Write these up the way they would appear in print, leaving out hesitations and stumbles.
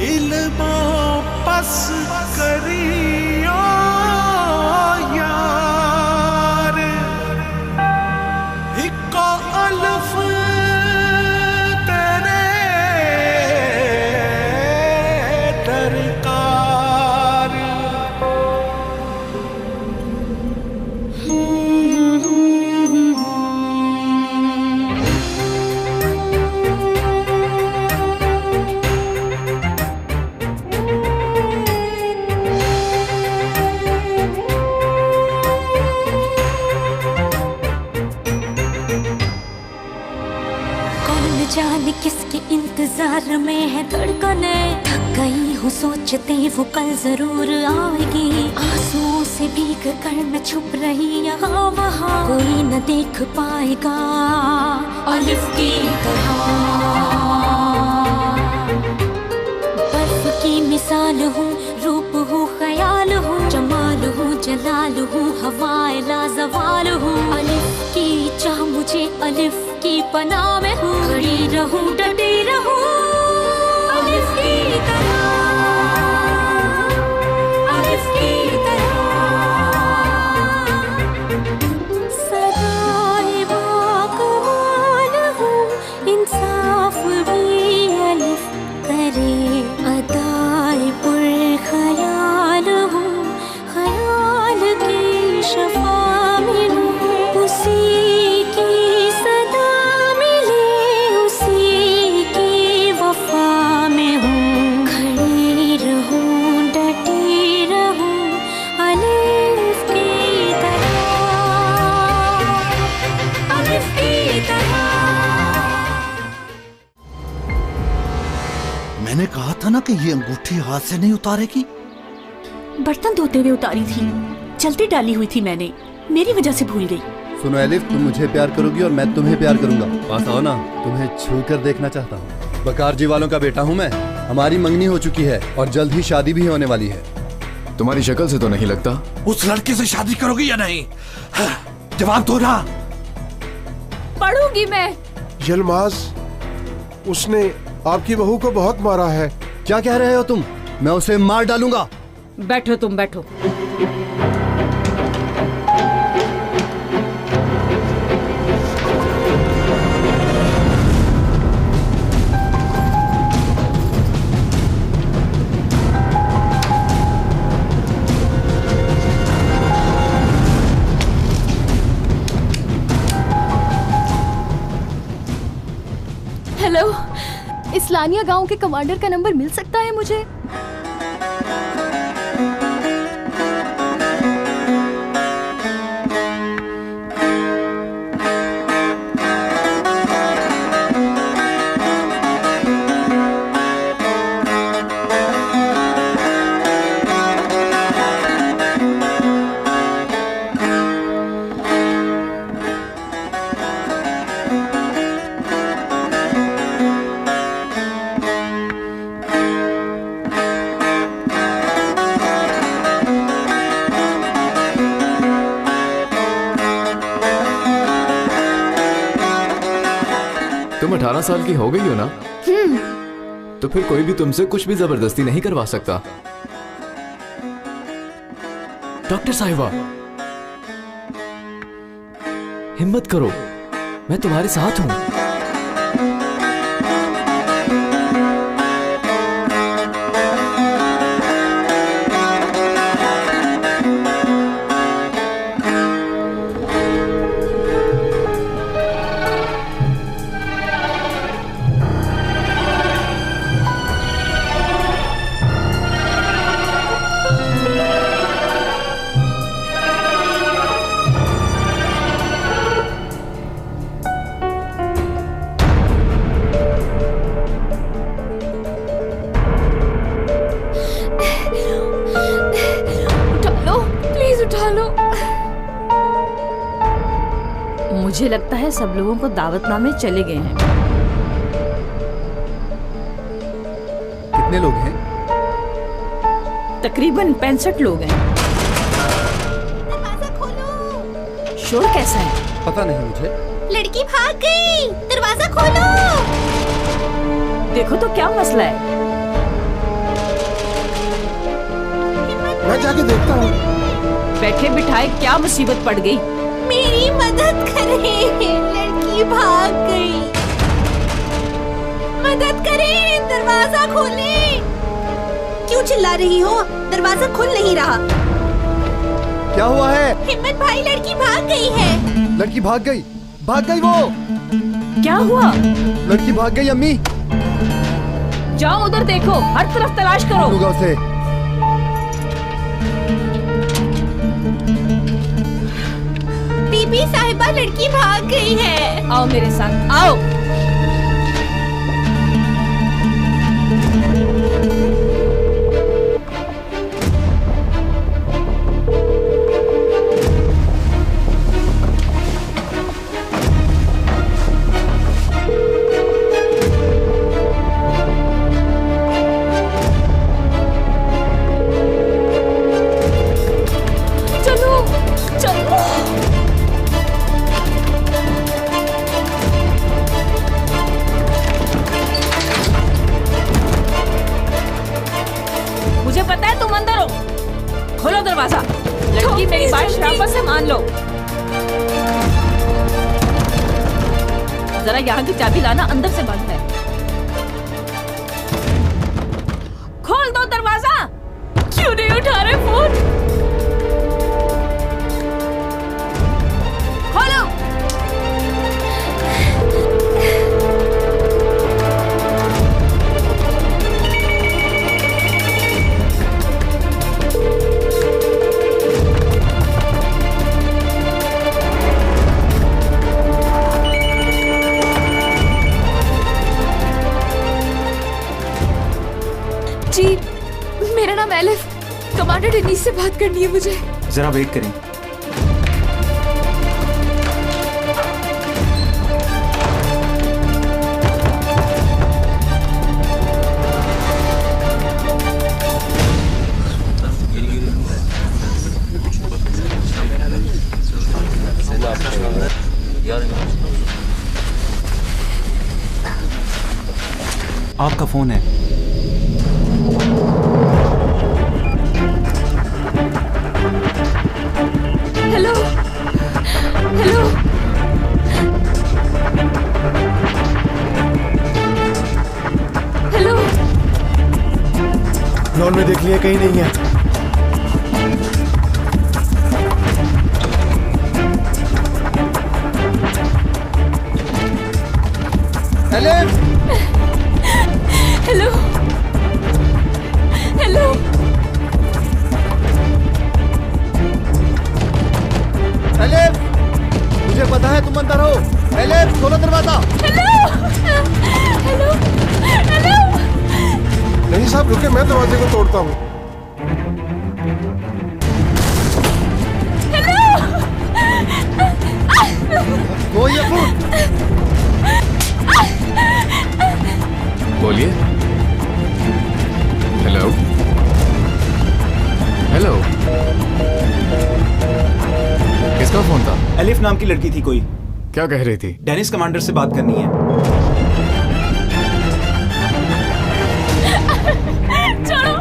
Elmo पस करियो यार इको अल्फ तेरे दरकार। जाने किसके इंतजार में है धड़कने, थक गई हूँ सोचते वो कल जरूर आएगी। आंसुओं से भीग कर मैं छुप रही यहाँ वहाँ, कोई न देख पाएगा अलिफ की तरह। बर्फ की मिसाल हूँ, रूप हूँ, ख्याल हूँ, जमाल हूँ, जलाल हूँ, हवाए लाजवाल हूँ। अलिफ की चाह मुझे अलिफ की पनाह में हूँ, खड़ी रहूं डटी रहूं अलिफ की तरह, अलिफ की तरह। सदाए बाकमाल हूँ, इंसाफ भी अलिफ करे, अदाए पुरख्याल हूँ, ख्याल की शफा में हूँ, उसी की सदा मिले, उसी की वफा में हूँ। खड़ी रहूं डटी रहूं अलिफ की तरह, अलिफ की तरह। मैंने कहा था ना कि ये अंगूठी हाथ से नहीं उतारेगी। बर्तन धोते हुए उतारी थी, जल्दी डाली हुई थी मैंने, मेरी वजह से भूल गई। सुनो एलिफ, तुम मुझे प्यार करोगी और मैं तुम्हें प्यार करूंगा। पास आओ ना, तुम्हें छू कर देखना चाहता हूँ। बकार जी वालों का बेटा हूँ मैं, हमारी मंगनी हो चुकी है और जल्द ही शादी भी होने वाली है। तुम्हारी शक्ल से तो नहीं लगता। उस लड़के से शादी करोगी या नहीं? जवाब दो ना। पढ़ूंगी मैं। यलमाज, उसने आपकी बहू को बहुत मारा है। क्या कह रहे हो तुम? मैं उसे मार डालूंगा। बैठो तुम बैठो। हेलो, इस्लानिया गांव के कमांडर का नंबर मिल सकता है मुझे? तुम 18 साल की हो गई हो ना? तो फिर कोई भी तुमसे कुछ भी जबरदस्ती नहीं करवा सकता। डॉक्टर साहिबा, हिम्मत करो, मैं तुम्हारे साथ हूं। मुझे लगता है सब लोगों को दावतनामे चले गए हैं। कितने लोग हैं? तकरीबन 65 लोग हैं। दरवाजा खोलो। शोर कैसा है? पता नहीं मुझे। लड़की भाग गई, दरवाजा खोलो। देखो तो क्या मसला है। जाके देखता हूँ। बैठे बिठाए क्या मुसीबत पड़ गई? मेरी मदद करें, लड़की भाग गई। मदद करें, दरवाजा खोलें। क्यों चिल्ला रही हो? दरवाजा खुल नहीं रहा। क्या हुआ है? हिम्मत भाई, लड़की भाग गई है। लड़की भाग गई? भाग गई वो? क्या हुआ? लड़की भाग गई अम्मी। जाओ उधर देखो, हर तरफ तलाश करो। होगा उसे। बीबी साहिबा, लड़की भाग गई है। आओ मेरे साथ, आओ। मुझे पता है तुम अंदर हो। खोलो दरवाजा। लड़की मेरी बात शराफत से मान लो। जरा यहाँ की चाबी लाना, अंदर से बंद है। खोल दो दरवाजा। क्यों नहीं उठा रहे फोन? खोलो। जी, मेरा नाम एलिफ, कमांडर डेनिस से बात करनी है मुझे। जरा वेट करें। आपका फोन है। Hello hello, hello. लॉन में देख लिया, कहीं नहीं है। एलिफ! Hello hello. एलिफ! मुझे पता है तुम अंदर हो। एलिफ, खोलो दरवाजा। Hello hello hello. नहीं साहब रुके, मैं दरवाजे को तोड़ता हूँ। कोई ये फूट। बोलिए। हेलो हेलो, किसका फोन था? एलिफ नाम की लड़की थी कोई। क्या कह रही थी? डेनिस कमांडर से बात करनी है। छोड़ो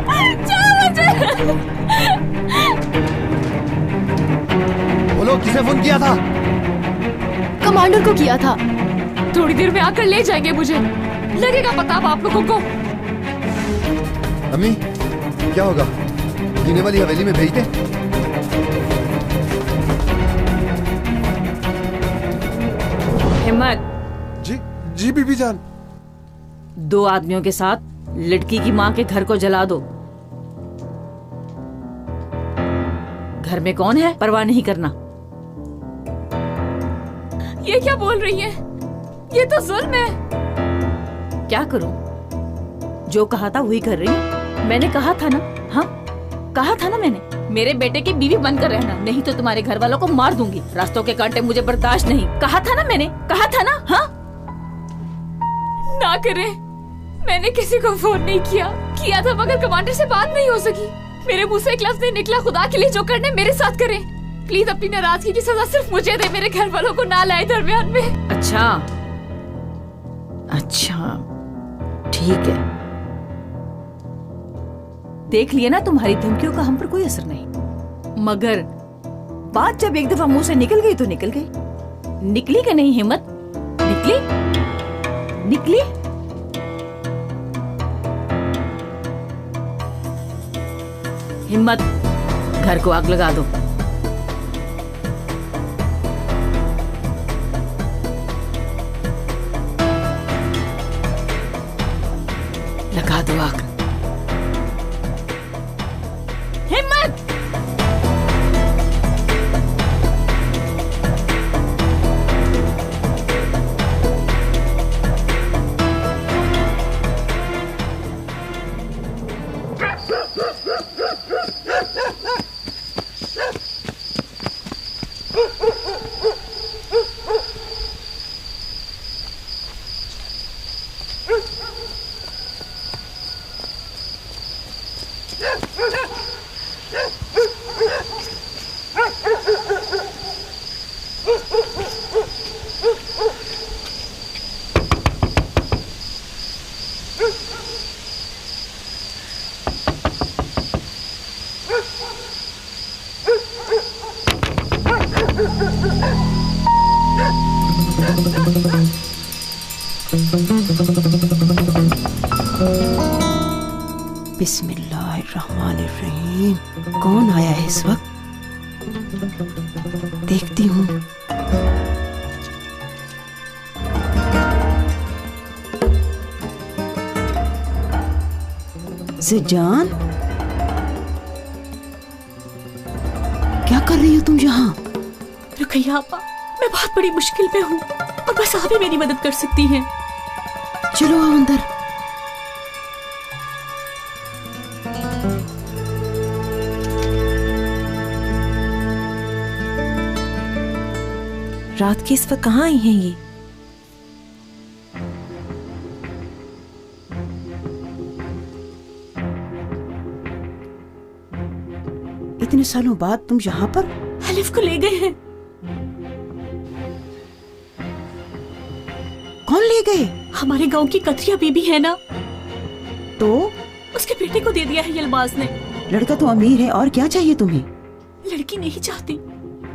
छोड़ो मुझे। बोलो, किसे फोन किया था? कमांडर को किया था। थोड़ी देर में आकर ले जाएंगे मुझे। लगेगा पता अब आप लोगों को। अम्मी, क्या होगा? जीने वाली हवेली में भेज दे। हिम्मत, जी जी बीबी जान। 2 आदमियों के साथ लड़की की माँ के घर को जला दो। घर में कौन है परवाह नहीं करना। ये क्या बोल रही है? ये तो जुल्म है। क्या करूं? जो कहा था वही कर रही हूं। मैंने कहा था ना, हाँ कहा था ना मैंने, मेरे बेटे की बीवी बनकर रहना, नहीं तो तुम्हारे घर वालों को मार दूंगी। रास्तों के कांटे मुझे बर्दाश्त नहीं। कहा था ना मैंने, कहा था ना। हाँ ना करें, मैंने किसी को फोन नहीं किया था मगर कमांडर से बात नहीं हो सकी। मेरे मुंह से एक लफ्ज नहीं निकला। खुदा के लिए जो करने मेरे साथ करें। प्लीज अपनी नाराजगी की सजा सिर्फ मुझे दे, मेरे घर वालों को ना लाए दरमियान में। अच्छा अच्छा, ठीक है। देख लिया ना, तुम्हारी धमकियों का हम पर कोई असर नहीं। मगर बात जब एक दफा मुंह से निकल गई तो निकल गई। निकली कि नहीं हिम्मत? निकली? निकली? हिम्मत, घर को आग लगा दो। लगा दो आग। हिम्मत! बिस्मिल्लाहिर्रहमानिर्रहीम। कौन आया है इस वक्त? देखती हूँ। ज़िजान, क्या कर रही हो तुम यहाँ? रुकैया आपा, मैं बहुत बड़ी मुश्किल में हूँ और बस आप ही मेरी मदद कर सकती हैं। चलो आओ अंदर। रात के इस वक्त कहाँ आई हैं ये? इतने सालों बाद तुम यहाँ पर? अलिफ को ले गए हैं। कौन ले गए? हमारे गांव की कतरिया बीबी है ना, तो उसके बेटे को दे दिया है यलबाज ने। लड़का तो अमीर है, और क्या चाहिए तुम्हें? लड़की नहीं चाहती,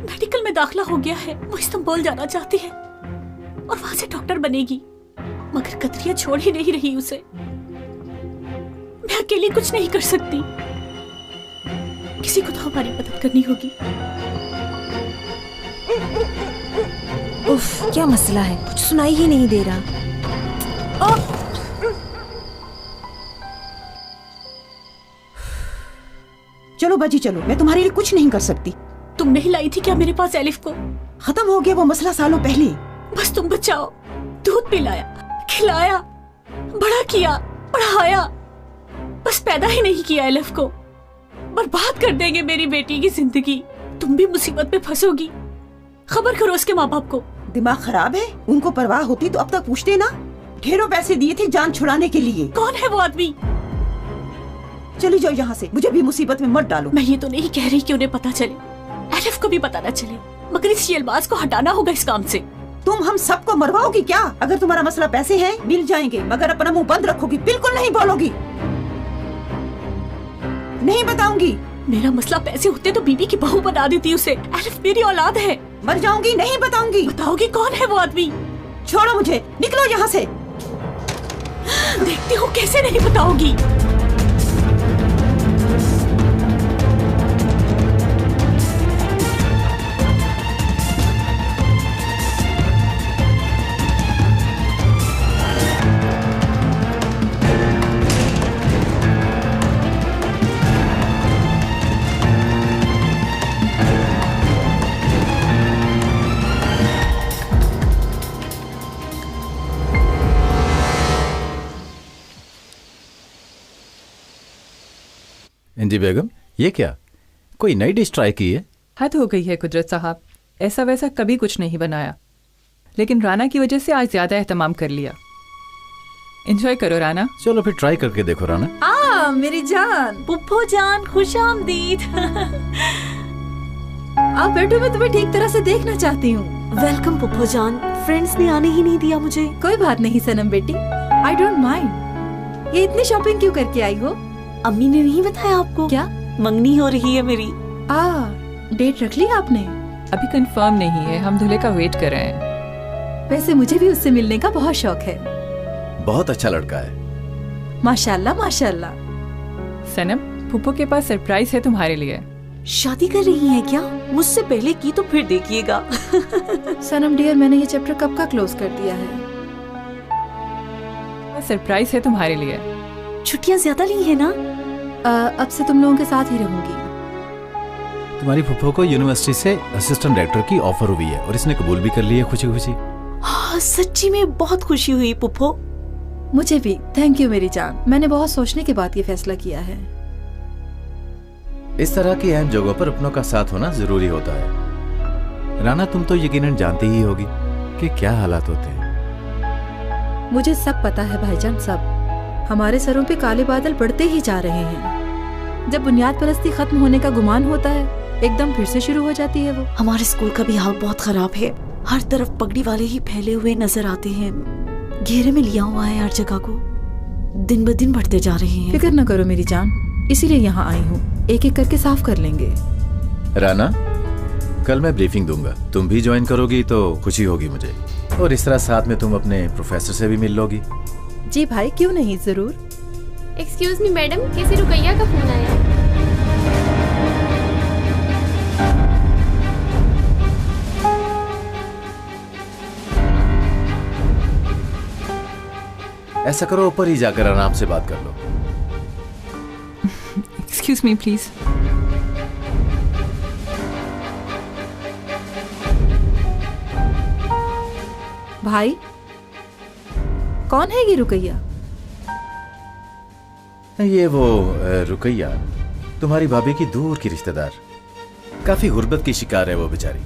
मेडिकल में दाखिला हो गया है, वो इस्तांबुल जाना चाहती है और वहां से डॉक्टर बनेगी, मगर कतरिया छोड़ ही नहीं रही उसे। मैं अकेली कुछ नहीं कर सकती, किसी को तो हमारी मदद करनी होगी। उफ, क्या मसला है? कुछ सुनाई ही नहीं दे रहा। चलो बाजी चलो, मैं तुम्हारे लिए कुछ नहीं कर सकती। तुम नहीं लाई थी क्या मेरे पास एलिफ को? खत्म हो गया वो मसला सालों पहले। बस तुम बचाओ। दूध पिलाया, खिलाया, बड़ा किया, पढ़ाया, बस पैदा ही नहीं किया एलिफ को। बर्बाद कर देंगे मेरी बेटी की जिंदगी। तुम भी मुसीबत में फंसोगी। खबर करो उसके माँ बाप को। दिमाग खराब है? उनको परवाह होती तो अब तक पूछते ना। ढेरों पैसे दिए थे जान छुड़ाने के लिए। कौन है वो आदमी? चली जाओ यहाँ से, मुझे भी मुसीबत में मत डालो। मैं ये तो नहीं कह रही कि उन्हें पता चले, एलिफ को भी पता न चले, मगर इस यलबाज को हटाना होगा इस काम से। तुम हम सबको मरवाओगी क्या? अगर तुम्हारा मसला पैसे है मिल जाएंगे, मगर अपना मुंह बंद रखोगी, बिल्कुल नहीं बोलोगी। नहीं बताऊंगी। मेरा मसला पैसे होते तो बीबी की बहू बना देती उसे। एलिफ मेरी औलाद है। मर जाऊंगी, नहीं बताऊंगी। बताओगी कौन है वो आदमी? छोड़ो मुझे, निकलो यहाँ से। देखती हूँ कैसे नहीं बताओगी। इंजी बेगम, ये क्या कोई नई डिश ट्राई की है? हद हो गई है कुदरत साहब, ऐसा वैसा कभी कुछ नहीं बनाया, लेकिन राना की वजह से आज ज्यादा एहतमाम कर लिया। एंजॉय करो राना। चलो फिर ट्राई करके देखो राना। मेरी जान, पुप्पो जान, खुशामदीद। आप बैठो, मैं तुम्हें ठीक तरह से देखना चाहती हूँ। वेलकम पुप्पो जान, फ्रेंड्स ने आने ही नहीं दिया मुझे। कोई बात नहीं सनम बेटी, आई डोंट माइंड। ये इतनी शॉपिंग क्यों करके आई हो? अम्मी ने नहीं बताया आपको? क्या? मंगनी हो रही है मेरी। डेट रख ली आपने? अभी कंफर्म नहीं है, हम दूल्हे का वेट कर रहे हैं। वैसे मुझे भी उससे मिलने का बहुत शौक है। बहुत अच्छा लड़का है। माशाल्लाह माशाल्लाह। सनम, फूफो के पास सरप्राइज है तुम्हारे लिए। शादी कर रही हैं क्या? मुझसे पहले की तो फिर देखिएगा। सनम डियर, मैंने ये चैप्टर कब का क्लोज कर दिया है। सरप्राइज है तुम्हारे लिए। छुट्टियां ज्यादा ली है ना? अब से तुम लोगों के साथ ही रहूंगी। तुम्हारी फुफ्फो को यूनिवर्सिटी से असिस्टेंट डायरेक्टर की ऑफर हुई है और इसने कबूल भी कर लिया खुशी खुशी। हाँ, सच्ची में बहुत खुशी हुई पुप्पो। मुझे भी। थैंक यू मेरी जान। मैंने बहुत सोचने के बाद ये फैसला किया है। इस तरह की अहम जगहों पर अपनों का साथ होना जरूरी होता है। राना, तुम तो यकीनन जानती ही होगी कि क्या हालात होते हैं। मुझे सब पता है भाईजान, सब। हमारे सरों पे काले बादल बढ़ते ही जा रहे हैं। जब बुनियाद परस्ती खत्म होने का गुमान होता है, एकदम फिर से शुरू हो जाती है वो। हमारे स्कूल का भी हाल बहुत खराब है। हर तरफ पगड़ी वाले ही फैले हुए नजर आते हैं। घेरे में लिया हुआ है हर जगह को। दिन ब दिन बढ़ते जा रहे हैं। फिक्र न करो मेरी जान, इसीलिए यहाँ आई हूँ। एक एक करके साफ कर लेंगे। राना, कल मैं ब्रीफिंग दूंगा, तुम भी ज्वाइन करोगी तो खुशी होगी मुझे। और इस तरह साथ में तुम अपने प्रोफेसर से भी मिल लोगी। जी भाई, क्यों नहीं, जरूर। एक्सक्यूज मी मैडम, किसी रुकैया का फोन आया। ऐसा करो, ऊपर ही जाकर आराम से बात कर लो। Excuse me please. भाई, कौन है ये रुकैया? ये वो रुकैया, तुम्हारी भाभी की दूर की रिश्तेदार। काफी गुर्बत की शिकार है वो बेचारी,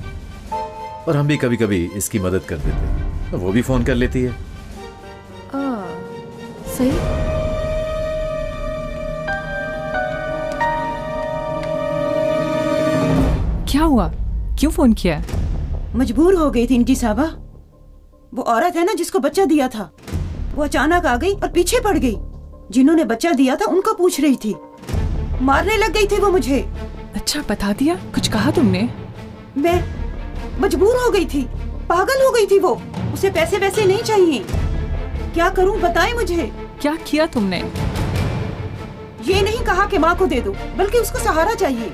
और हम भी कभी कभी इसकी मदद कर देते हैं, तो वो भी फोन कर लेती है। सही। क्या हुआ? क्यों फोन किया? मजबूर हो गई थी इंटी साहबा। वो औरत है ना जिसको बच्चा दिया था, वो अचानक आ गई और पीछे पड़ गई। जिन्होंने बच्चा दिया था उनको पूछ रही थी। मारने लग गई थी वो मुझे। अच्छा, बता दिया? कुछ कहा तुमने? मैं मजबूर हो गई थी, पागल हो गई थी वो। उसे पैसे वैसे नहीं चाहिए। क्या करूं, बताएं मुझे। क्या किया तुमने? ये नहीं कहा कि माँ को दे दो, बल्कि उसको सहारा चाहिए।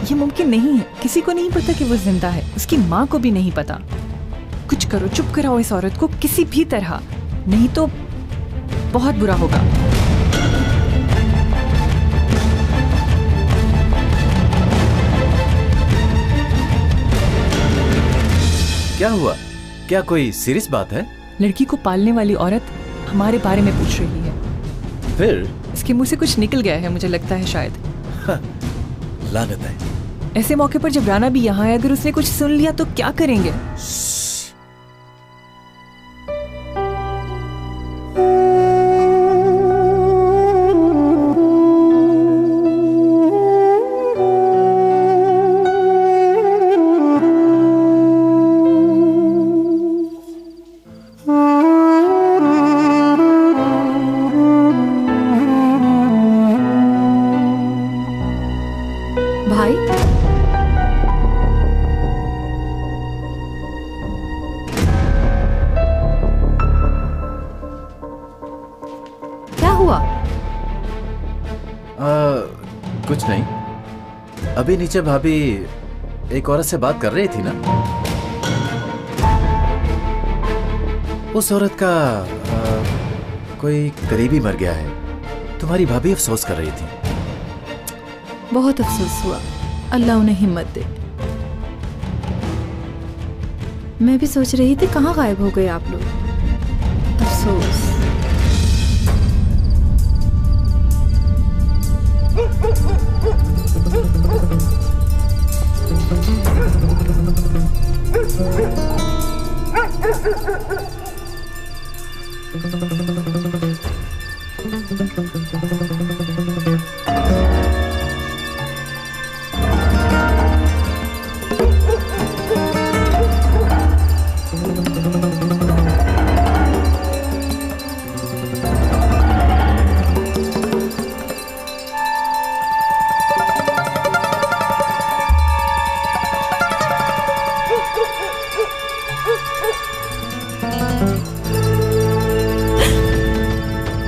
ये मुमकिन नहीं है। किसी को नहीं पता कि वो जिंदा है, उसकी माँ को भी नहीं पता। कुछ करो, चुप कराओ इस औरत को किसी भी तरह, नहीं तो बहुत बुरा होगा। क्या हुआ? क्या कोई सीरियस बात है? लड़की को पालने वाली औरत हमारे बारे में पूछ रही है। फिर? इसके मुंह से कुछ निकल गया है, मुझे लगता है शायद। लानत है। ऐसे मौके पर जब राना भी यहाँ है, अगर उसने कुछ सुन लिया तो क्या करेंगे? कुछ नहीं, अभी नीचे भाभी एक औरत से बात कर रही थी ना। उस औरत का कोई करीबी मर गया है। तुम्हारी भाभी अफसोस कर रही थी। बहुत अफसोस हुआ, अल्लाह उन्हें हिम्मत दे। मैं भी सोच रही थी कहाँ गायब हो गए आप लोग। अफसोस।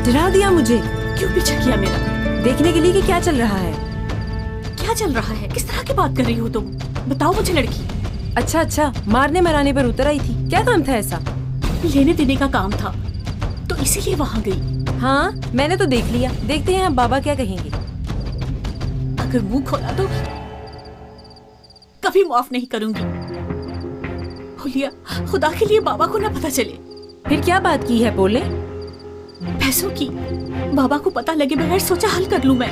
डरा दिया मुझे। क्यों पीछा किया मेरा? देखने के लिए कि क्या चल रहा है। क्या चल रहा है? किस तरह की बात कर रही हो तुम? बताओ मुझे लड़की। अच्छा, मारने मराने पर उतर आई थी, क्या काम था ऐसा? लेने देने का काम था, तो इसीलिए वहाँ गई। हाँ, मैंने तो देख लिया। देखते हैं अब बाबा क्या कहेंगे। अगर मुंह खोला तो कभी माफ नहीं करूंगी। हुलिया, खुदा के लिए बाबा को ना पता चले। फिर क्या बात की है बोले? पैसों की। बाबा को पता लगे बगैर सोचा हल कर लूं मैं।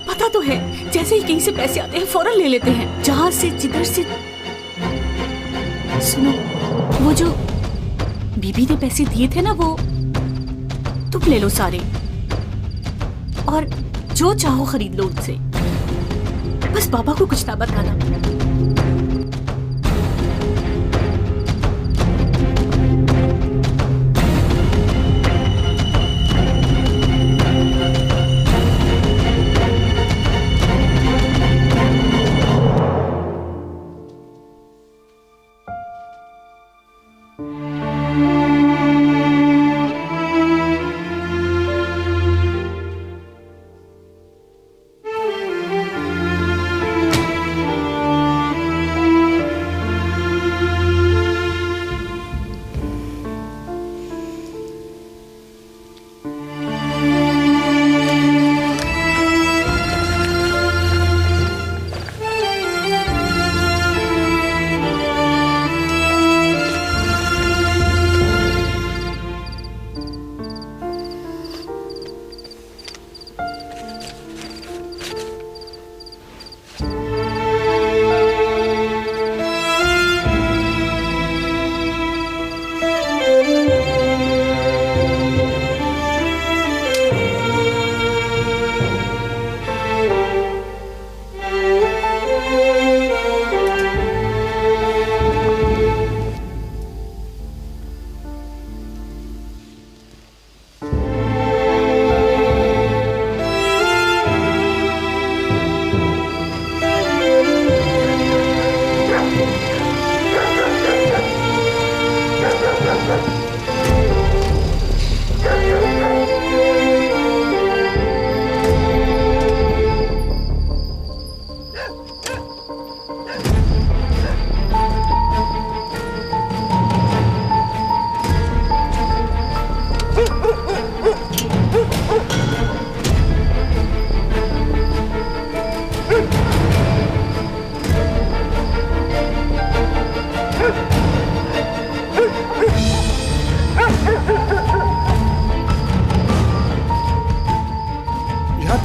पता तो है, जैसे ही कहीं से पैसे आते हैं फौरन ले लेते हैं, जहां से जिधर से। सुनो, वो जो बीबी ने पैसे दिए थे ना, वो तुम ले लो सारे और जो चाहो खरीद लो उनसे। बस बाबा को कुछ ना बताना।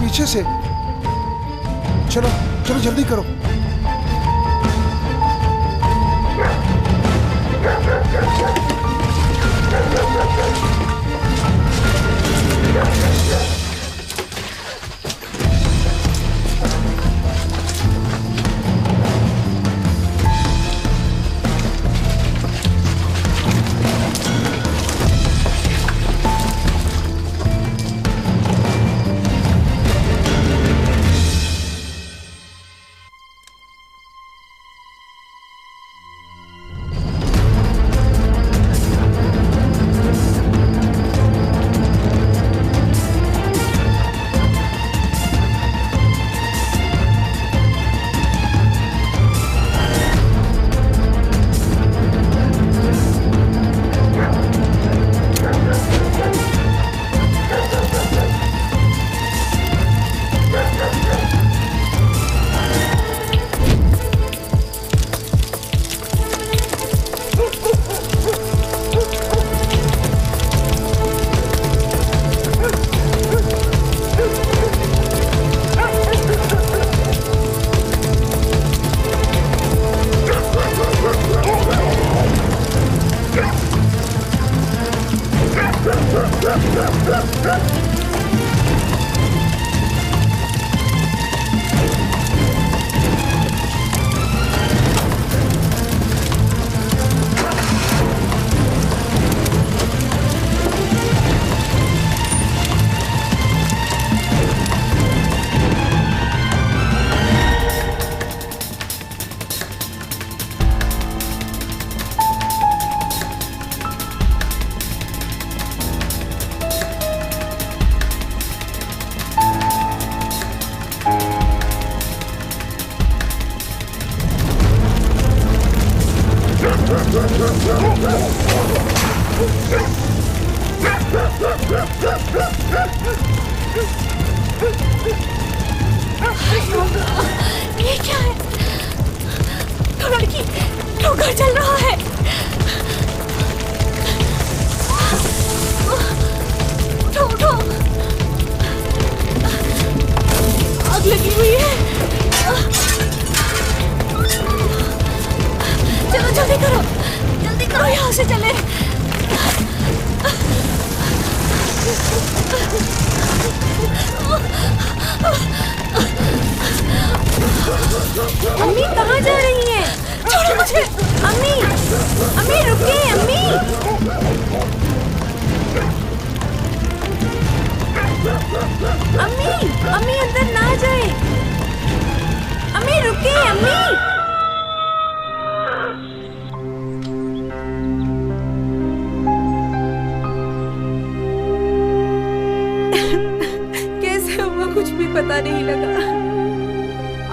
पीछे से। चलो चलो जल्दी करो। अम्मी अम्मी अंदर ना जाए। अम्मी रुके अम्मी। कैसे हुआ कुछ भी पता नहीं लगा।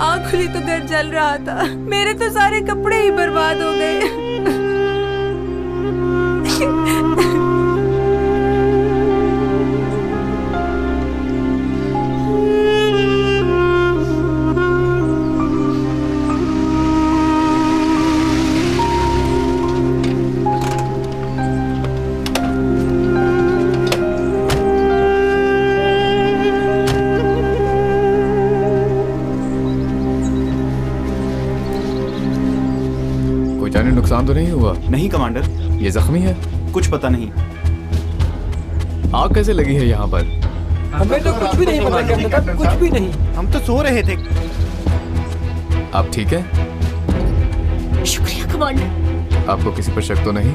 आँख खुली तो घर जल रहा था। मेरे तो सारे कपड़े ही बर्बाद हो गए। नुकसान तो नहीं हुआ? नहीं कमांडर। ये जख्मी है? कुछ पता नहीं। आग कैसे लगी है यहाँ पर? हमें तो कुछ भी नहीं पता करता, कुछ भी नहीं। हम तो सो रहे थे। आप ठीक है? शुक्रिया कमांडर। आपको किसी पर शक तो नहीं?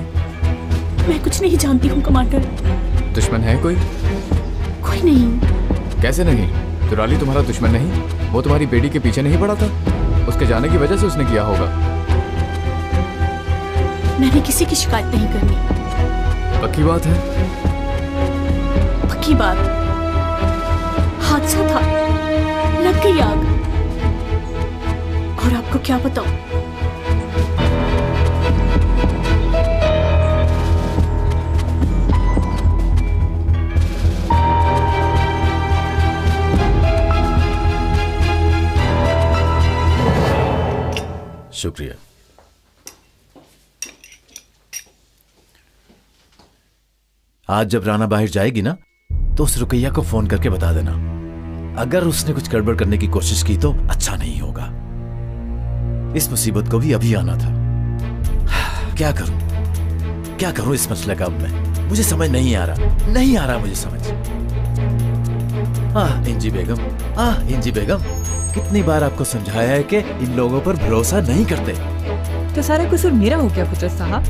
मैं कुछ नहीं जानती हूँ कमांडर। दुश्मन है कोई? कोई नहीं। कैसे नहीं? दुराली तुम्हारा दुश्मन नहीं? वो तुम्हारी बेटी के पीछे नहीं पड़ा था? उसके जाने की वजह से उसने किया होगा। मैंने किसी की शिकायत नहीं करनी। पक्की बात है? पक्की बात। हादसा था, लग गई आग। और आपको क्या बताऊं? शुक्रिया। आज जब राना बाहर जाएगी ना, तो उस रुकैया को फोन करके बता देना। अगर उसने कुछ गड़बड़ करने की कोशिश की तो अच्छा नहीं होगा। इस मुसीबत को भी अभी आना था। क्या करूं इस मसले का अब मैं? मुझे समझ नहीं आ रहा मुझे समझ। इंजी बेगम, कितनी बार आपको समझाया है कि इन लोगों पर भरोसा नहीं करते। तो सारा कसूर मेरा हो गया कुदरत साहब।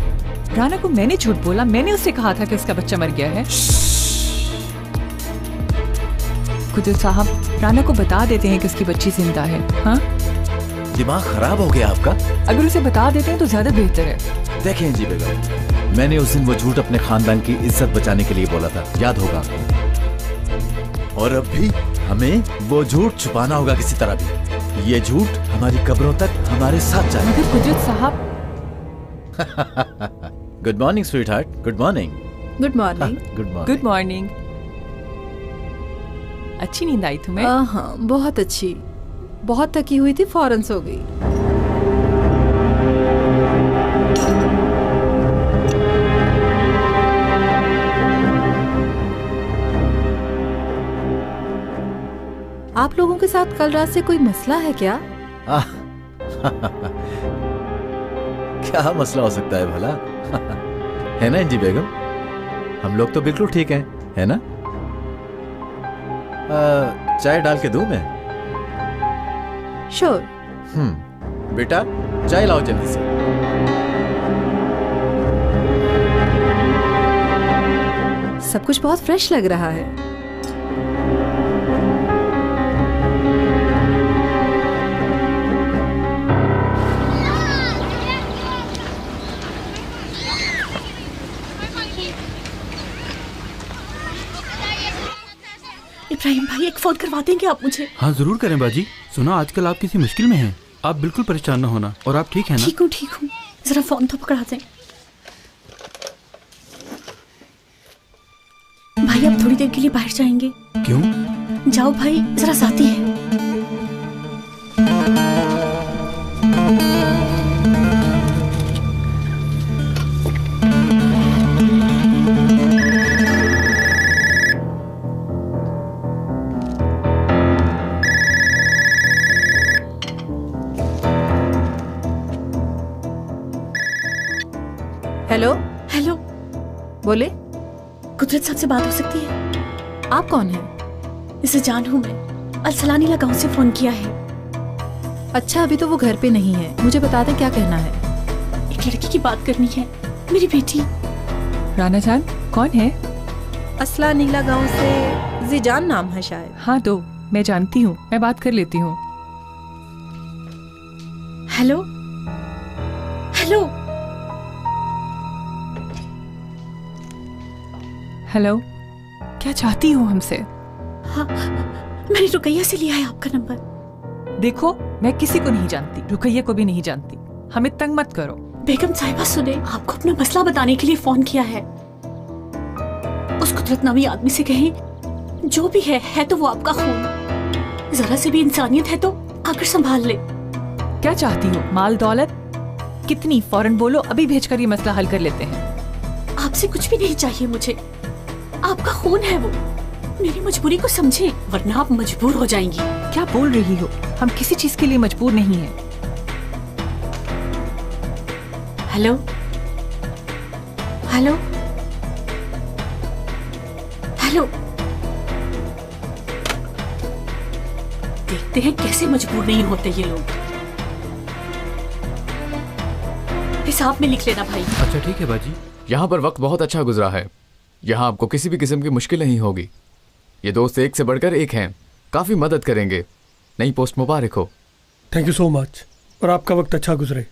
राना को मैंने झूठ बोला। मैंने उससे कहा था कि उसका बच्चा मर गया है। कुदरत साहब, राना को बता देते हैं कि उसकी बच्ची जिंदा है। हाँ, दिमाग खराब हो गया आपका? अगर उसे बता देते हैं तो ज्यादा बेहतर है। देखें जी बेगम, मैंने उस दिन वो झूठ अपने खानदान की इज्जत बचाने के लिए बोला था, याद होगा आपको। और अब भी हमें वो झूठ छुपाना होगा किसी तरह भी। ये झूठ हमारी कब्रों तक हमारे साथ जाए। मगर कुदरत साहब। Good morning sweetheart. Good morning. Good morning. Good morning. अच्छी नींद आई तुम्हें? हाँ, बहुत अच्छी। बहुत थकी हुई थी, फौरन सो गई। आप लोगों के साथ कल रात से कोई मसला है क्या? क्या मसला हो सकता है भला? है ना इंजी बेगम? हम लोग तो बिल्कुल ठीक हैं, है ना? चाय डाल के दूं मैं? श्योर। बेटा, चाय लाओ जल्दी से। सब कुछ बहुत फ्रेश लग रहा है। इब्राहिम भाई, एक फोन करवा देंगे आप मुझे? हाँ जरूर करें बाजी। सुना आजकल आप किसी मुश्किल में हैं। आप बिल्कुल परेशान ना होना। और आप ठीक हैं ना? ठीक हूँ। जरा फोन तो पकड़ा दें भाई। आप थोड़ी देर के लिए बाहर जाएंगे? क्यों? जाओ भाई, जरा साथी है। हेलो। बोले। कुदरत साहब से बात हो सकती है? आप कौन हैं? इसे जान हूँ मैं। अलसलानीला गांव से फोन किया है। अच्छा, अभी तो वो घर पे नहीं है। मुझे बता दें क्या कहना है। एक लड़की की बात करनी है, मेरी बेटी। राना जान, कौन है? असला नीला गांव से जिजान नाम है शायद। हाँ तो मैं जानती हूँ, मैं बात कर लेती हूँ। हेलो हेलो हेलो, क्या चाहती हो हमसे? हाँ, मैंने रुकैया से लिया है आपका नंबर। देखो, मैं किसी को नहीं जानती, रुकैया को भी नहीं जानती, हमें तंग मत करो। बेगम साहिबा सुने, आपको अपना मसला बताने के लिए फोन किया है। उस कुदरत नामी आदमी से कहें जो भी है तो वो आपका खून। जरा से भी इंसानियत है तो आकर संभाल ले। क्या चाहती हो? माल दौलत? कितनी? फौरन बोलो, अभी भेजकर ये मसला हल कर लेते हैं। आपसे कुछ भी नहीं चाहिए मुझे, आपका खून है वो। मेरी मजबूरी को समझे, वरना आप मजबूर हो जाएंगी। क्या बोल रही हो? हम किसी चीज के लिए मजबूर नहीं हैं। हेलो हेलो हेलो, देखते हैं कैसे मजबूर नहीं होते ये लोग। हिसाब में लिख लेना भाई। अच्छा ठीक है बाजी। यहाँ पर वक्त बहुत अच्छा गुजरा है। यहाँ आपको किसी भी किस्म की मुश्किल नहीं होगी। ये दोस्त एक से बढ़कर एक हैं, काफी मदद करेंगे। नई पोस्ट मुबारक हो। Thank you so much. और आपका वक्त अच्छा गुजरे।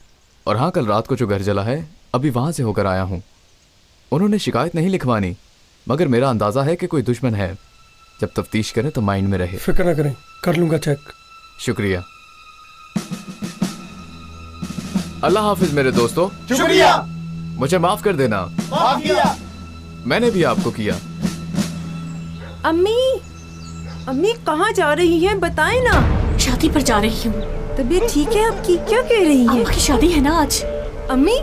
और हाँ, कल रात को जो घर जला है, अभी वहां से होकर आया हूँ। उन्होंने शिकायत नहीं लिखवानी, मगर मेरा अंदाजा है कि कोई दुश्मन है। जब तफ्तीश करें तो माइंड में रहे। फिक्र ना करें, कर लूंगा चेक। शुक्रिया। अल्लाह हाफिज मेरे दोस्तों। शुक्रिया। मुझे माफ कर देना। माफ किया। मैंने भी आपको किया। अम्मी, अम्मी कहाँ जा रही हैं? बताएं ना। शादी पर जा रही हूँ। तबीयत ठीक है आपकी? क्या कह रही हैं? आपकी शादी है ना आज। अम्मी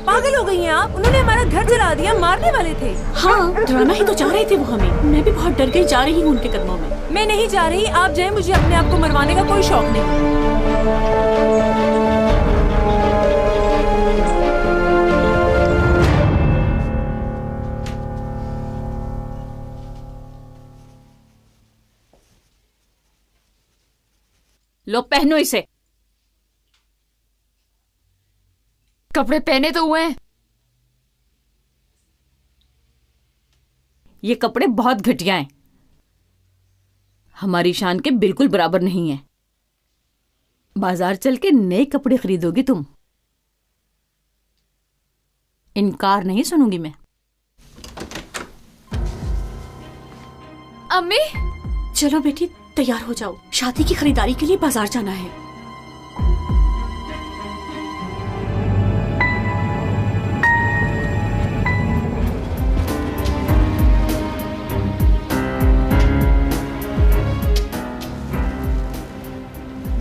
पागल हो गई हैं आप? उन्होंने हमारा घर जला दिया, मारने वाले थे। हाँ, डराना ही तो चाह रहे थे वो हमें। मैं भी बहुत डर गई, जा रही हूँ उनके कदमों में। मैं नहीं जा रही, आप जाएं, मुझे अपने आप को मरवाने का कोई शौक नहीं। लो पहनो इसे। कपड़े पहने तो हुए हैं। ये कपड़े बहुत घटिया हैं, हमारी शान के बिल्कुल बराबर नहीं है। बाजार चल के नए कपड़े खरीदोगी तुम, इनकार नहीं सुनूंगी मैं। अम्मी चलो बेटी तैयार हो जाओ, शादी की खरीदारी के लिए बाजार जाना है।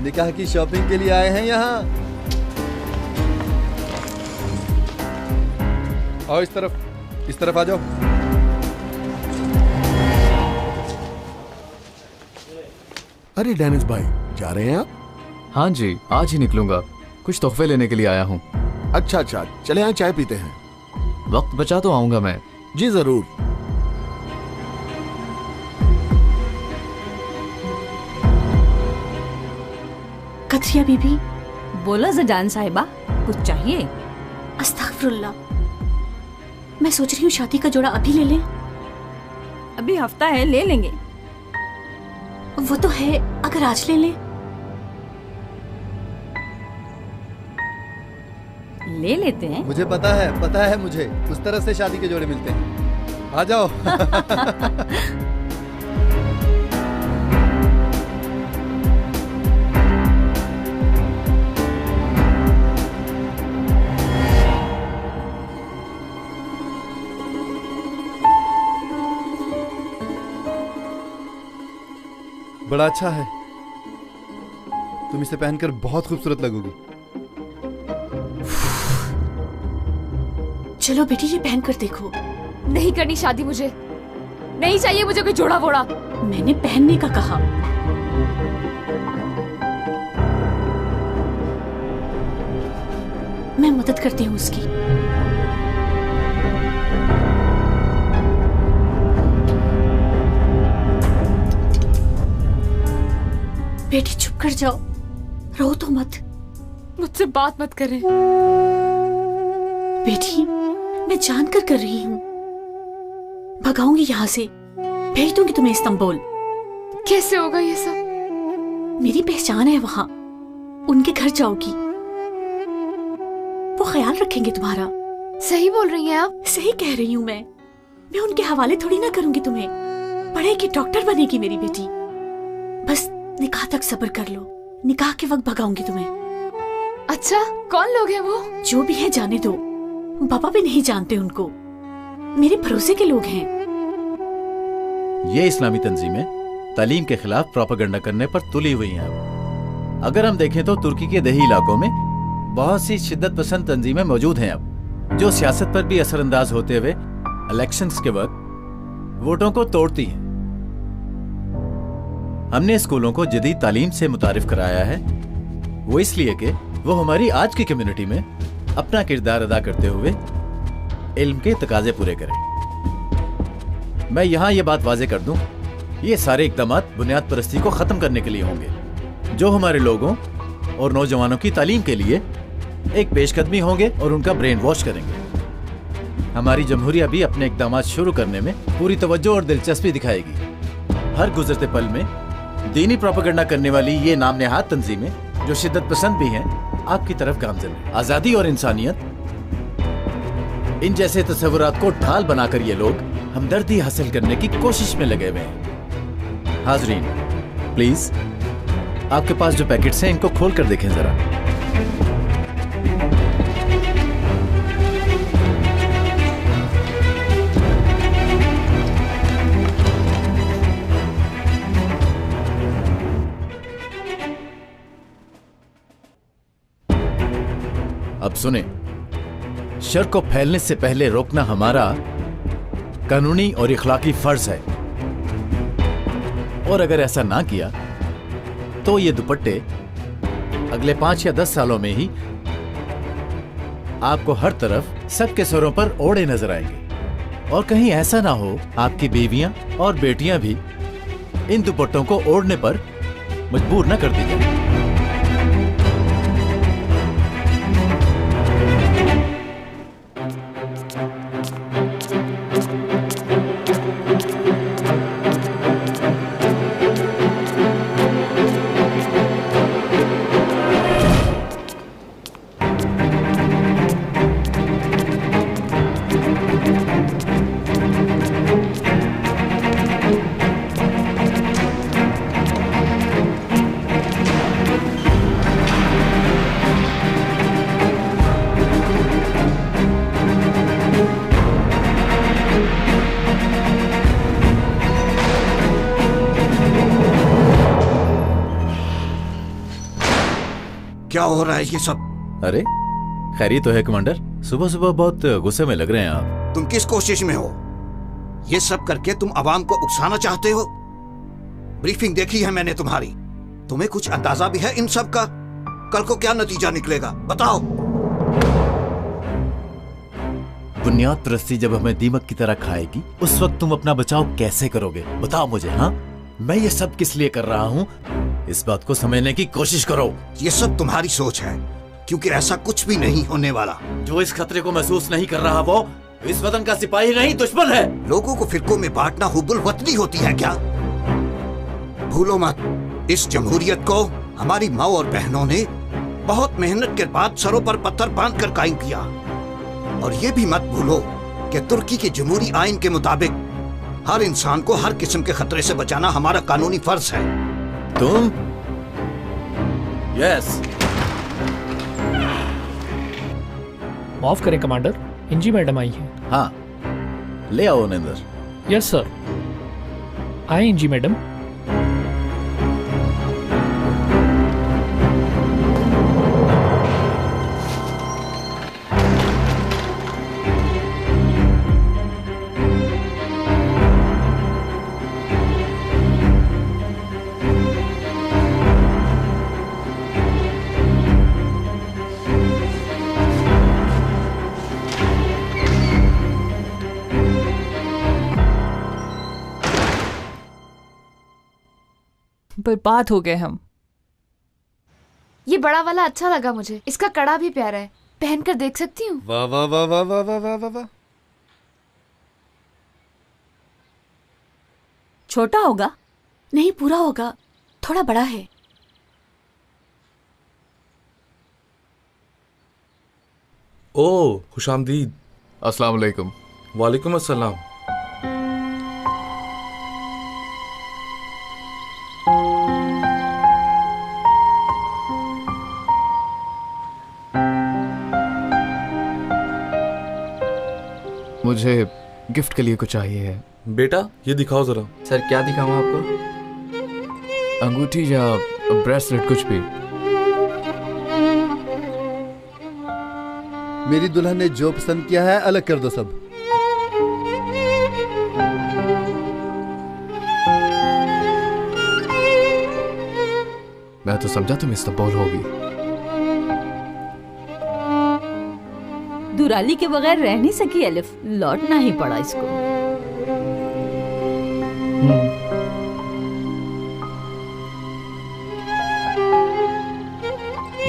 निकाह की शॉपिंग के लिए आए हैं यहाँ। आओ इस तरफ आ जाओ। अरे डेनिस भाई, जा रहे हैं आप? हाँ जी, आज ही निकलूंगा। कुछ तोहफे लेने के लिए आया हूँ। अच्छा, चले यहाँ चाय पीते हैं। वक्त बचा तो आऊंगा मैं। जी जरूर। कतरिया बीबी। बोला ज़जान साहिबा, कुछ चाहिए? अस्तगफुरुल्लाह, मैं सोच रही हूँ शादी का जोड़ा अभी ले लें। अभी हफ्ता है, ले लेंगे। वो तो है, अगर आज ले लें। ले लेते हैं। मुझे पता है मुझे, उस तरह से शादी के जोड़े मिलते हैं। आ जाओ। बड़ा अच्छा है, तुम इसे पहनकर बहुत खूबसूरत लगोगी। चलो बेटी ये पहन कर देखो। नहीं करनी शादी, मुझे नहीं चाहिए, मुझे कोई जोड़ा वोड़ा। मैंने पहनने का कहा। मैं मदद करती हूँ उसकी। बेटी चुप कर जाओ, रो तो मत। मुझसे बात मत करें। बेटी मैं जानकर कर रही हूँ, भगाऊंगी यहाँ से, भेज दूंगी तुम्हें इस्तांबुल। कैसे होगा ये सब? मेरी पहचान है वहाँ, उनके घर जाओगी, वो ख्याल रखेंगे तुम्हारा। सही बोल रही हैं आप? सही कह रही हूँ मैं उनके हवाले थोड़ी ना करूंगी तुम्हें। पढ़ेगी, डॉक्टर बनेगी मेरी बेटी। बस निकाह तक सब्र कर लो, निकाह के वक्त भगाऊंगी तुम्हें। अच्छा, कौन लोग हैं वो? जो भी है जाने दो, पापा भी नहीं जानते उनको, मेरे भरोसे के लोग हैं। ये इस्लामी तंजीमें तालीम के खिलाफ प्रोपेगेंडा करने पर तुली हुई हैं। अब अगर हम देखें तो तुर्की के दही इलाकों में बहुत सी शिद्दत पसंद तंजीमें मौजूद हैं अब, जो सियासत पर भी असरअंदाज होते हुए इलेक्शंस के वक्त वोटों को तोड़ती हैं। हमने स्कूलों को जदीद तालीम से मुतारिफ कराया है, वो इसलिए कि वो हमारी आज की कम्युनिटी में अपना किरदार अदा करते हुए इल्म के तकाजे पूरे करें। मैं यहां यह बात वाजे कर दूं, ये सारे इकदाम बुनियाद परस्ती को खत्म करने के लिए होंगे, जो हमारे लोगों और नौजवानों की तालीम के लिए एक पेशकदमी होंगे और उनका ब्रेन वॉश करेंगे। हमारी जमहूरिया भी अपने इकदाम शुरू करने में पूरी तवज्जो और दिलचस्पी दिखाएगी। हर गुजरते पल में दीनी प्रोपेगेंडा करने वाली ये नाम नेहाद तंजीमें, जो शिद्दत पसंद भी हैं, आपकी तरफ गामजन है। आजादी और इंसानियत, इन जैसे तस्वुरात को ढाल बनाकर ये लोग हमदर्दी हासिल करने की कोशिश में लगे हुए हैं। हाजरीन, प्लीज आपके पास जो पैकेट्स हैं इनको खोल कर देखें जरा। अब सुने, शर को फैलने से पहले रोकना हमारा कानूनी और इखलाकी फर्ज है, और अगर ऐसा ना किया तो ये दुपट्टे अगले 5 या 10 सालों में ही आपको हर तरफ सबके सरों पर ओढ़े नजर आएंगे। और कहीं ऐसा ना हो आपकी बीवियां और बेटियां भी इन दुपट्टों को ओढ़ने पर मजबूर न कर दी जाए। क्या हो रहा है ये सब? अरे खैरियत तो है कमांडर, सुबह सुबह बहुत गुस्से में लग रहे हैं आप। तुम किस कोशिश में हो? ये सब करके तुम अवाम को उकसाना चाहते हो? ब्रीफिंग देखी है मैंने तुम्हारी, तुम्हें कुछ अंदाजा भी है इन सब का? कल को क्या नतीजा निकलेगा बताओ। बुनियाद परस्ती जब हमें दीमक की तरह खाएगी, उस वक्त तुम अपना बचाव कैसे करोगे? बताओ मुझे। हाँ, मैं ये सब किस लिए कर रहा हूँ, इस बात को समझने की कोशिश करो। ये सब तुम्हारी सोच है, क्योंकि ऐसा कुछ भी नहीं होने वाला। जो इस खतरे को महसूस नहीं कर रहा, वो इस वतन का सिपाही नहीं, दुश्मन है। लोगों को फिरकों में बांटना हुब्बुल वतनी होती है क्या? भूलो मत, इस जमहूरियत को हमारी माँ और बहनों ने बहुत मेहनत के बाद सरों पर पत्थर बांध कर कायम किया। और ये भी मत भूलो कि तुर्की के जमहूरी आइन के मुताबिक हर इंसान को हर किस्म के खतरे से बचाना हमारा कानूनी फर्ज है। तुम? यस। माफ करें कमांडर, इंजी मैडम आई है। हाँ, ले आओ उन्हें अंदर। Yes sir. आए इंजी मैडम। बर्बाद हो गए हम। ये बड़ा वाला अच्छा लगा मुझे, इसका कड़ा भी प्यारा है, पहन कर देख सकती हूँ? वाह वाह वाह वाह वाह वाह वाह वाह। छोटा होगा? नहीं, पूरा होगा, थोड़ा बड़ा है। ओ, खुशामदीद। अस्सलाम वालेकुम। वालेकुम अस्सलाम। मुझे गिफ्ट के लिए कुछ चाहिए है। बेटा ये दिखाओ जरा। सर क्या दिखाऊं आपको? अंगूठी या ब्रेसलेट, कुछ भी। मेरी दुल्हन ने जो पसंद किया है अलग कर दो सब। मैं तो समझा तुम इस्तांबुल होगी। दुराली के बगैर रह नहीं सकी अलिफ, लौटना ही पड़ा इसको।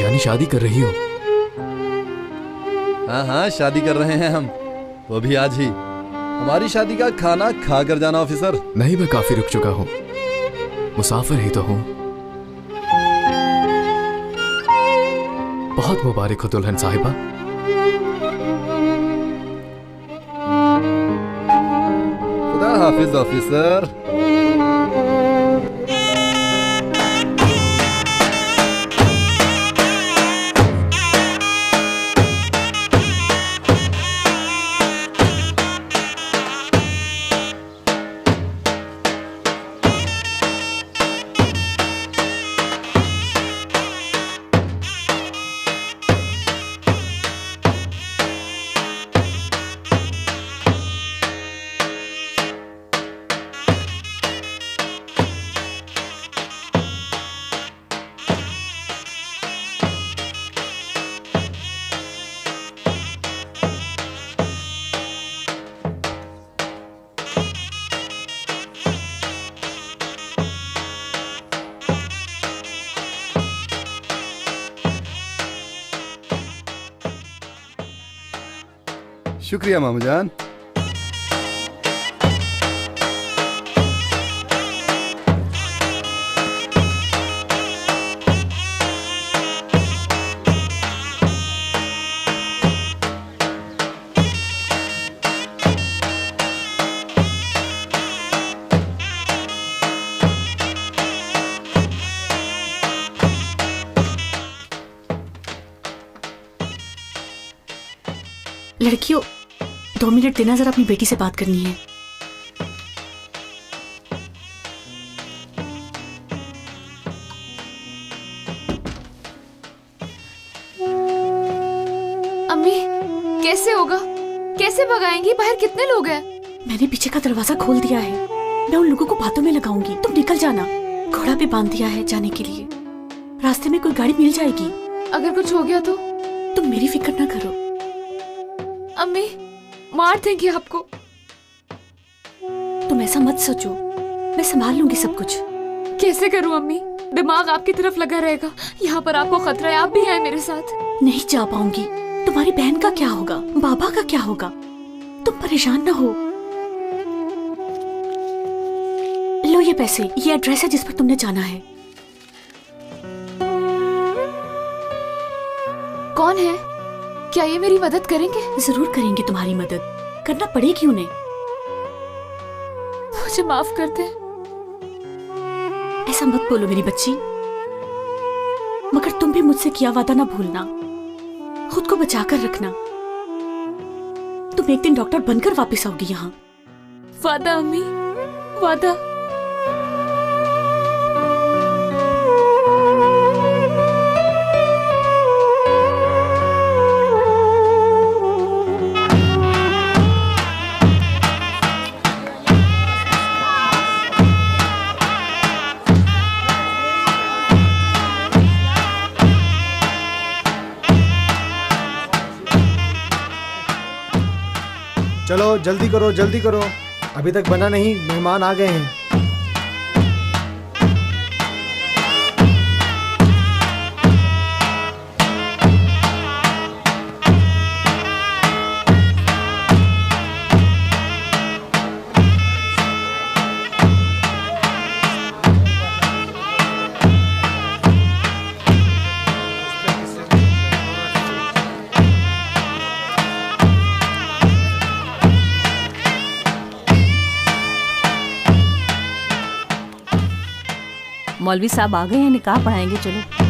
यानी शादी कर रही हो? हाँ हाँ, शादी कर रहे हैं हम, वो भी आज ही। हमारी शादी का खाना खा कर जाना ऑफिसर। नहीं, मैं काफी रुक चुका हूँ, मुसाफिर ही तो हूँ। बहुत मुबारक हो दुल्हन साहिबा। खुदा हाफिज ऑफिसर। शुक्रिया मामू जान। लड़कियों, 2 मिनट देना, जरा अपनी बेटी से बात करनी है। अम्मी, कैसे होगा? कैसे भगाएंगी? बाहर कितने लोग हैं? मैंने पीछे का दरवाजा खोल दिया है, मैं उन लोगों को बातों में लगाऊंगी। तुम निकल जाना। घोड़ा भी बांध दिया है जाने के लिए, रास्ते में कोई गाड़ी मिल जाएगी। अगर कुछ हो गया तो? तुम मेरी फिक्र ना करो। अम्मी, मार देंगे आपको। तुम ऐसा मत सोचो, मैं संभाल लूंगी सब कुछ। कैसे करूं अम्मी? दिमाग आपकी तरफ लगा रहेगा। यहाँ पर आपको खतरा है, आप भी आए मेरे साथ। नहीं जा पाऊंगी। तुम्हारी बहन का क्या होगा? बाबा का क्या होगा? तुम परेशान ना हो। लो ये पैसे, ये एड्रेस है जिस पर तुमने जाना है। कौन है? क्या ये मेरी मदद करेंगे? जरूर करेंगे तुम्हारी मदद, करना पड़ेगी उन्हें। मुझे माफ कर दे। ऐसा मत बोलो मेरी बच्ची, मगर तुम भी मुझसे किया वादा ना भूलना। खुद को बचा कर रखना। तुम एक दिन डॉक्टर बनकर वापस आओगी यहाँ। वादा अम्मी, वादा। चलो जल्दी करो, जल्दी करो, अभी तक बना नहीं, मेहमान आ गए हैं। मौलवी साहब आ गए हैं, निकाह पढ़ाएंगे, चलो।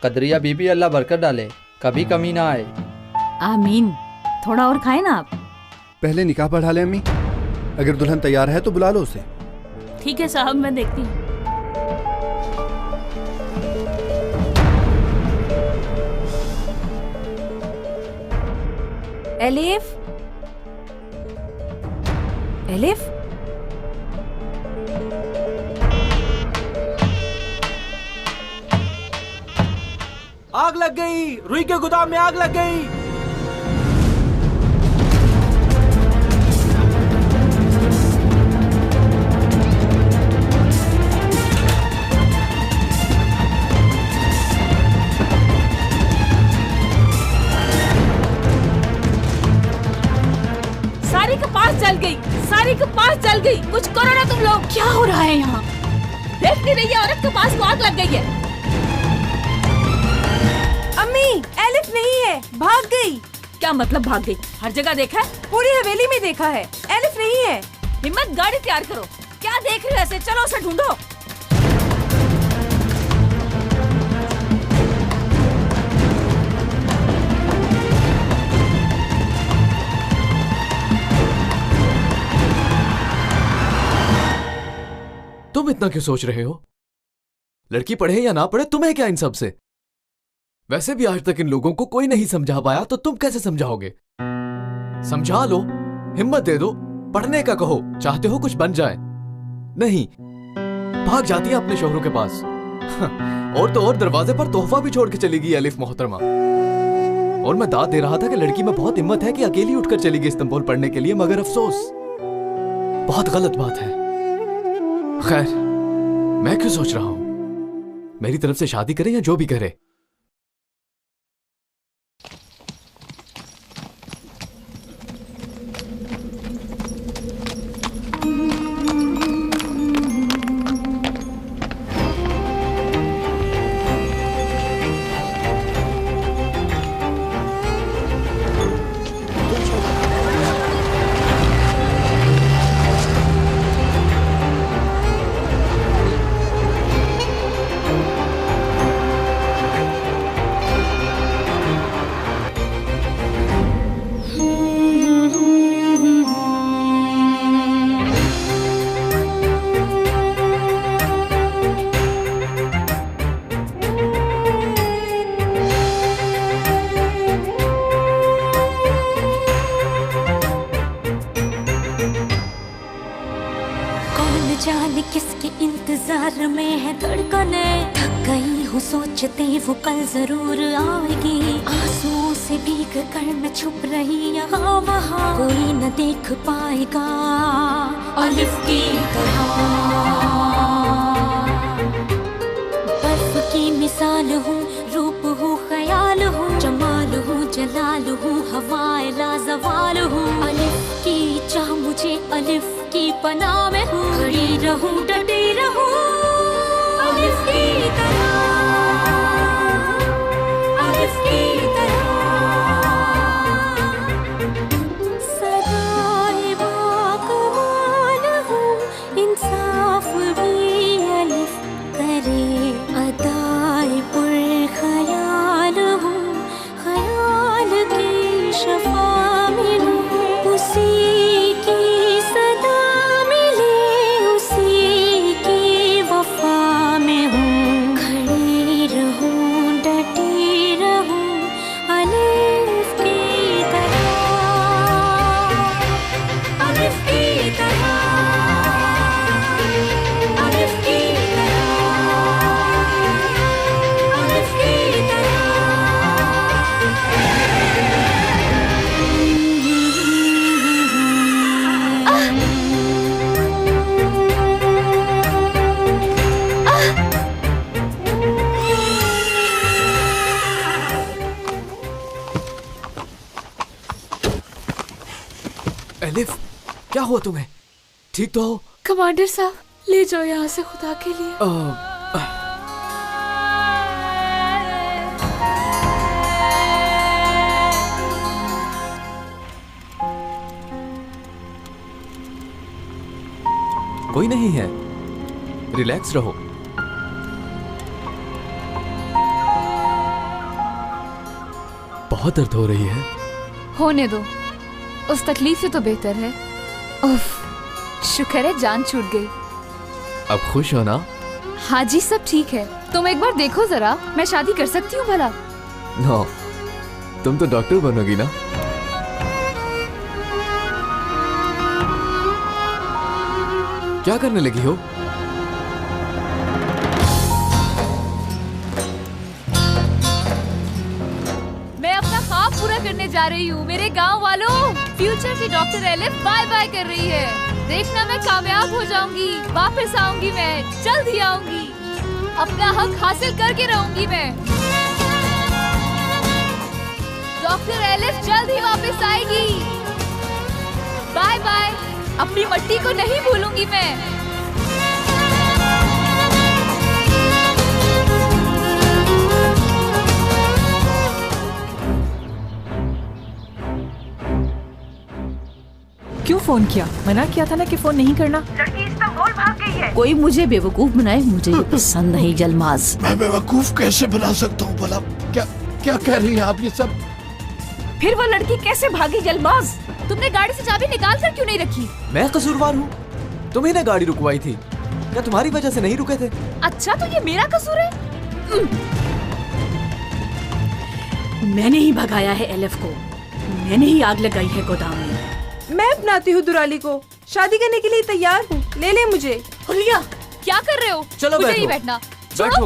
कदरिया बीबी अल्लाह बरकत डाले, कभी कमी ना आए। आमीन। थोड़ा और खाए ना आप। पहले निकाह पढ़ा ले अम्मी, अगर दुल्हन तैयार है तो बुला लो उसे। ठीक है साहब, मैं देखती हूँ। एलिफ, एलिफ, आग लग गई, रुई के गोदाम में आग लग गई। सारी कपास जल गई, सारी कपास जल गई। कुछ करो ना तुम लोग। क्या हो रहा है यहाँ? देख नहीं रही है औरत, कपास को आग लग गई है। अम्मी, एलिफ नहीं है, भाग गई। क्या मतलब भाग गई? हर जगह देखा है? पूरी हवेली में देखा है, एलिफ नहीं है। हिम्मत, गाड़ी तैयार करो। क्या देख रहे हो ऐसे? चलो उसे ढूंढो। तुम इतना क्यों सोच रहे हो? लड़की पढ़े या ना पढ़े, तुम्हें क्या इन सब से? वैसे भी आज तक इन लोगों को कोई नहीं समझा पाया, तो तुम कैसे समझाओगे? समझा लो, हिम्मत दे दो, पढ़ने का कहो। चाहते हो कुछ बन जाए? नहीं, भाग जाती है अपने शोहरों के पास। और तो और दरवाजे पर तोहफा भी छोड़ के चली गई एलिफ मोहतरमा। और मैं दाद दे रहा था कि लड़की में बहुत हिम्मत है कि अकेली उठकर चली गई इस्तांबुल पढ़ने के लिए, मगर अफसोस, बहुत गलत बात है। खैर, मैं क्यों सोच रहा हूं? मेरी तरफ से शादी करे या जो भी करे, जाने किसके इंतजार में है धड़कने। थक गई हूँ सोचते वो कल जरूर आएगी। आंसुओं से भीग कर मैं छुप रही यहाँ वहाँ, कोई न देख पाएगा अलिफ की तरह। बर्फ की मिसाल हूँ, रूप हूँ, ख्याल हूँ, जमाल हूँ, जलाल हूँ, हवाए लाजवाल हूँ। अलिफ की चाह मुझे अलिफ की पनाह में हूँ, खड़ी रहूं, डटी रहूं अलिफ की तरह। एलिफ, क्या हुआ तुम्हें? ठीक तो हो? कमांडर साहब, ले जाओ यहाँ से खुदा के लिए। कोई नहीं है, रिलैक्स रहो। बहुत दर्द हो रही है। होने दो, उस तकलीफ से तो बेहतर है। उफ, शुक्र है जान छूट गई। अब खुश हो ना? हाँ जी, सब ठीक है। तुम एक बार देखो जरा, मैं शादी कर सकती हूँ भला? नो, तुम तो डॉक्टर बनोगी ना। क्या करने लगी हो? मैं अपना ख्वाब पूरा करने जा रही हूँ मेरे गांव वालों। फ्यूचर की डॉक्टर एलिफ बाय बाय कर रही है। देखना मैं कामयाब हो जाऊंगी, वापस आऊंगी, मैं जल्द ही आऊंगी। अपना हक हासिल करके रहूंगी मैं। डॉक्टर एलिफ जल्द ही वापस आएगी। बाय बाय, अपनी मट्टी को नहीं भूलूंगी मैं। क्यों फोन किया? मना किया था ना कि फोन नहीं करना। लड़की इस्तांबुल भाग गई है। कोई मुझे बेवकूफ बनाए, मुझे ये पसंद नहीं जलमाज। मैं बेवकूफ कैसे बना सकता हूँ भला? क्या क्या कह रही हैं आप ये सब? फिर वो लड़की कैसे भागी जलमाज? तुमने गाड़ी से चाबी निकाल कर क्यों नहीं रखी? मैं कसूरवार हूँ? तुम्ही ने गाड़ी रुकवाई थी, क्या तुम्हारी वजह से नहीं रुके थे? अच्छा, तो ये मेरा कसूर है? मैंने ही भगाया है एलिफ को, मैंने ही आग लगाई है गोदाम में। मैं अपनाती हूँ दुराली को, शादी करने के लिए तैयार हूँ, ले ले मुझे। हुलिया, क्या कर रहे हो? चलो मुझे बैठो। नहीं बैठना। बैठो।